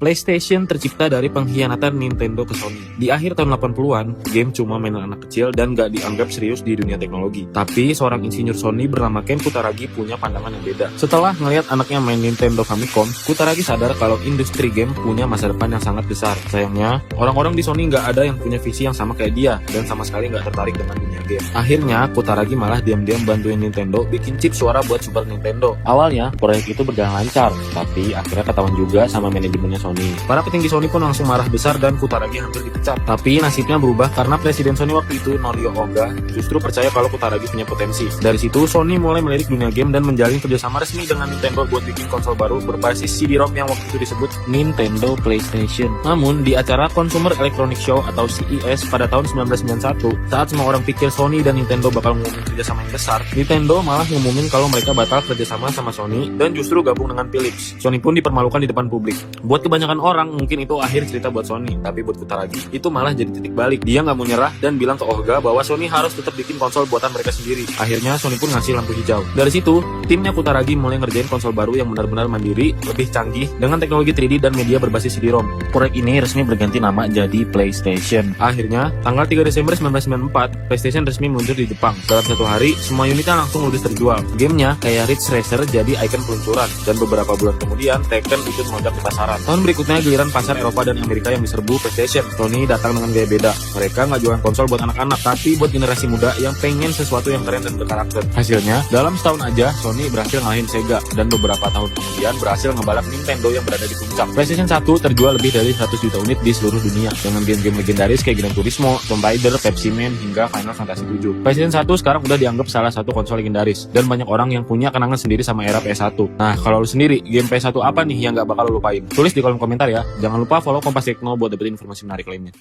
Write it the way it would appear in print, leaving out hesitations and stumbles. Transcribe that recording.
PlayStation tercipta dari pengkhianatan Nintendo ke Sony. Di akhir tahun 80-an, game cuma mainan anak kecil dan gak dianggap serius di dunia teknologi. Tapi seorang insinyur Sony bernama Ken Kutaragi punya pandangan yang beda. Setelah ngelihat anaknya main Nintendo Famicom, Kutaragi sadar kalau industri game punya masa depan yang sangat besar. Sayangnya, orang-orang di Sony gak ada yang punya visi yang sama kayak dia dan sama sekali gak tertarik dengan dunia game. Akhirnya, Kutaragi malah diam-diam bantuin Nintendo bikin chip suara buat Super Nintendo. Awalnya, proyek itu berjalan lancar, tapi akhirnya ketahuan juga sama manajemennya Sony. Para petinggi Sony pun langsung marah besar dan Kutaragi hampir dipecat. Tapi nasibnya berubah karena presiden Sony waktu itu, Norio Oga, justru percaya kalau Kutaragi punya potensi. Dari situ, Sony mulai melirik dunia game dan menjalin kerjasama resmi dengan Nintendo buat bikin konsol baru berbasis CD-ROM yang waktu itu disebut Nintendo PlayStation. Namun, di acara Consumer Electronics Show atau CES pada tahun 1991, saat semua orang pikir Sony dan Nintendo bakal ngumumin kerjasama yang besar, Nintendo malah ngumumin kalau mereka batal kerjasama sama Sony dan justru gabung dengan Philips. Sony pun dipermalukan di depan publik. Buat kebanyakan orang mungkin itu akhir cerita buat Sony, tapi buat Kutaragi itu malah jadi titik balik. Dia nggak mau nyerah dan bilang ke Oga bahwa Sony harus tetap bikin konsol buatan mereka sendiri. Akhirnya Sony pun ngasih lampu hijau. Dari situ, timnya Kutaragi mulai ngerjain konsol baru yang benar-benar mandiri, lebih canggih dengan teknologi 3D dan media berbasis CD-ROM. Proyek ini resmi berganti nama jadi PlayStation. Akhirnya, tanggal 3 Desember 1994, PlayStation resmi meluncur di Jepang. Dalam satu hari, semua unitnya langsung ludes terjual. Gamenya kayak Ridge Racer jadi ikon peluncuran, dan beberapa bulan kemudian Tekken ikut meledak di pasaran. Tahun berikutnya giliran pasar Eropa dan Amerika yang diserbu PlayStation. Sony datang dengan gaya beda. Mereka nggak jualan konsol buat anak-anak, tapi buat generasi muda yang pengen sesuatu yang keren dan berkarakter. Hasilnya, dalam setahun aja Sony berhasil ngalahin Sega, dan beberapa tahun kemudian berhasil ngebalap Nintendo yang berada di puncak. PlayStation 1 terjual lebih dari 100 juta unit di seluruh dunia, dengan game-game legendaris kayak Gran Turismo, Tomb Raider, Pepsi Man, hingga Final Fantasy 7. PlayStation 1 sekarang udah dianggap salah satu konsol legendaris, dan banyak orang yang punya kenangan sendiri sama era PS1. Nah, kalau lu sendiri, game PS1 apa nih yang nggak bakal lu lupain? Tulis di kolom komentar ya. Jangan lupa follow Kompas Tekno buat dapetin informasi menarik lainnya.